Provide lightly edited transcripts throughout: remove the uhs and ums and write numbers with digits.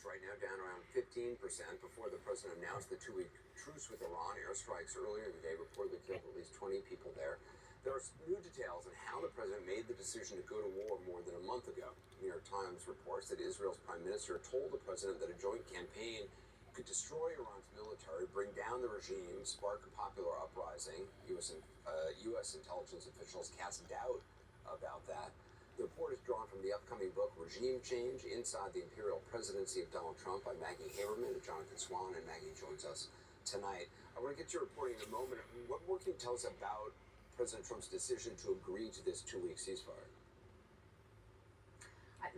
right now down around 15% before the president announced the two-week truce with Iran. Airstrikes earlier today reportedly killed at least 20 people there. There are new details on how the president made the decision to go to war more than a month ago. The New York Times reports that Israel's prime minister told the president that a joint campaign could destroy Iran's military, bring down the regime, spark a popular uprising. U.S. intelligence officials cast doubt about that. The report is drawn from the upcoming book, Regime Change, Inside the Imperial Presidency of Donald Trump by Maggie Haberman and Jonathan Swan, and Maggie joins us tonight. I want to get your reporting in a moment. What more can you tell us about President Trump's decision to agree to this two-week ceasefire?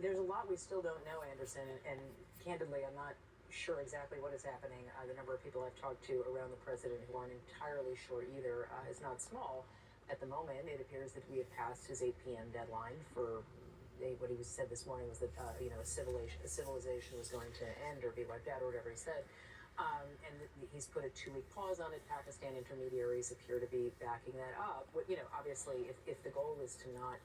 There's a lot we still don't know, Anderson, and candidly, I'm not sure exactly what is happening. The number of people I've talked to around the president who aren't entirely sure either is not small. At the moment, it appears that we have passed his 8 p.m. deadline for what he said this morning was that a civilization was going to end or be wiped out or whatever he said. And he's put a 2-week pause on it. Pakistan intermediaries appear to be backing that up. Obviously, if the goal is to not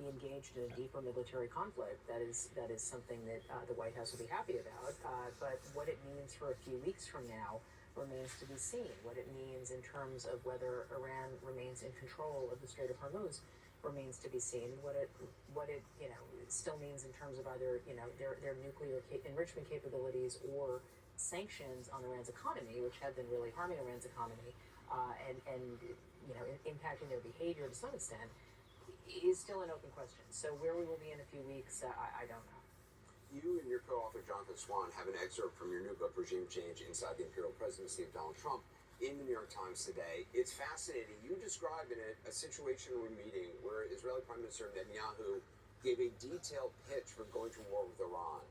be engaged in a deeper military conflict, that is something that the White House will be happy about. But what it means for a few weeks from now remains to be seen. What it means in terms of whether Iran remains in control of the Strait of Hormuz remains to be seen. What it still means in terms of either their nuclear enrichment capabilities or sanctions on Iran's economy, which have been really harming Iran's economy and impacting their behavior to some extent, is still an open question. So where we will be in a few weeks, I don't know. You and your co-author, Jonathan Swan, have an excerpt from your new book, Regime Change, Inside the Imperial Presidency of Donald Trump, in the New York Times today. It's fascinating. You describe in it a situation or a meeting where Israeli Prime Minister Netanyahu gave a detailed pitch for going to war with Iran.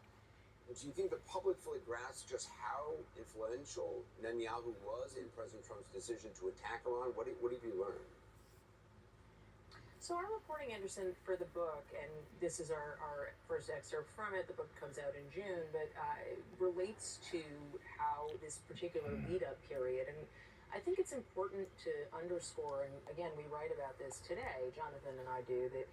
Do you think the public fully grasps just how influential Netanyahu was in President Trump's decision to attack Iran? What have you learned? So I'm reporting, Anderson, for the book, and this is our first excerpt from it. The book comes out in June, but it relates to how this particular lead-up period, and I think it's important to underscore, and again, we write about this today, Jonathan and I do, that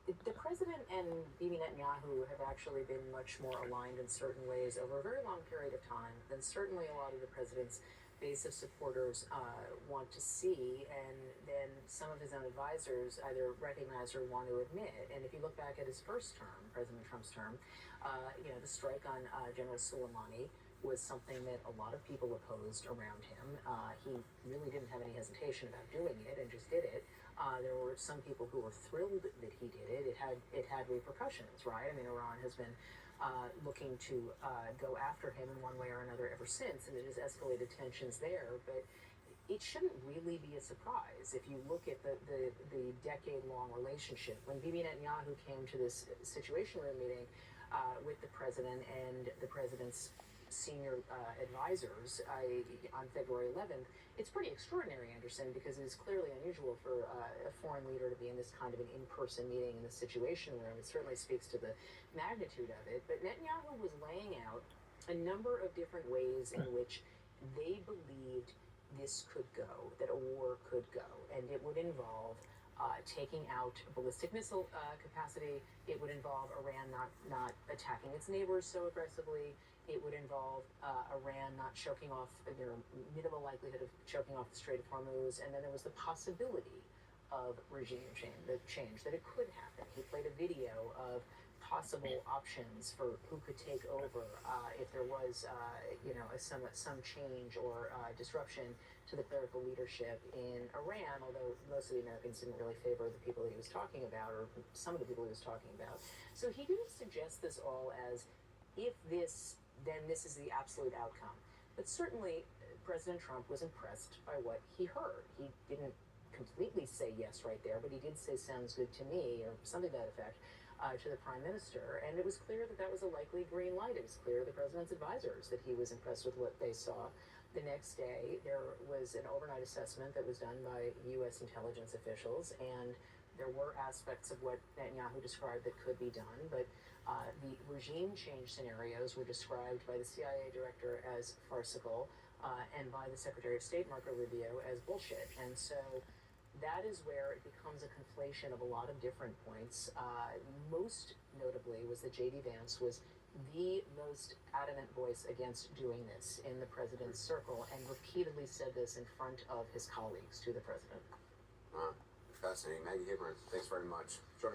the president and Bibi Netanyahu have actually been much more aligned in certain ways over a very long period of time than certainly a lot of the president's base of supporters want to see, and then some of his own advisors either recognize or want to admit. And if you look back at his first term, President Trump's term, the strike on General Soleimani was something that a lot of people opposed around him. He really didn't have any hesitation about doing it and just did it. There were some people who were thrilled that he did it. It had repercussions, right? I mean, Iran has been looking to go after him in one way or another ever since, and it has escalated tensions there. But it shouldn't really be a surprise if you look at the decade-long relationship. When Bibi Netanyahu came to this Situation Room meeting with the president and the president's senior advisors on February 11th, it's pretty extraordinary, Anderson, because it is clearly unusual for a foreign leader to be in this kind of an in-person meeting in the Situation Room. It certainly speaks to the magnitude of it. But Netanyahu was laying out a number of different ways in which they believed this could go, that a war could go, and it would involve taking out ballistic missile capacity. It would involve Iran not attacking its neighbors so aggressively. It would involve Iran not choking off, minimal likelihood of choking off the Strait of Hormuz. And then there was the possibility of regime change, that it could happen. He played a video of possible options for who could take over if there was, some change or disruption to the clerical leadership in Iran, although most of the Americans didn't really favor the people that he was talking about, or some of the people he was talking about. So he didn't suggest this all as, if this, then this is the absolute outcome. But certainly, President Trump was impressed by what he heard. He didn't completely say yes right there, but he did say sounds good to me, or something to that effect, to the prime minister. And it was clear that that was a likely green light. It was clear to the president's advisors that he was impressed with what they saw. The next day, there was an overnight assessment that was done by U.S. intelligence officials, and there were aspects of what Netanyahu described that could be done, but the regime change scenarios were described by the CIA director as farcical and by the Secretary of State, Marco Rubio, as bullshit. And so that is where it becomes a conflation of a lot of different points. Most notably was that J.D. Vance was the most adamant voice against doing this in the president's circle, and repeatedly said this in front of his colleagues to the president. Fascinating. Maggie Hibbern, thanks very much. Joining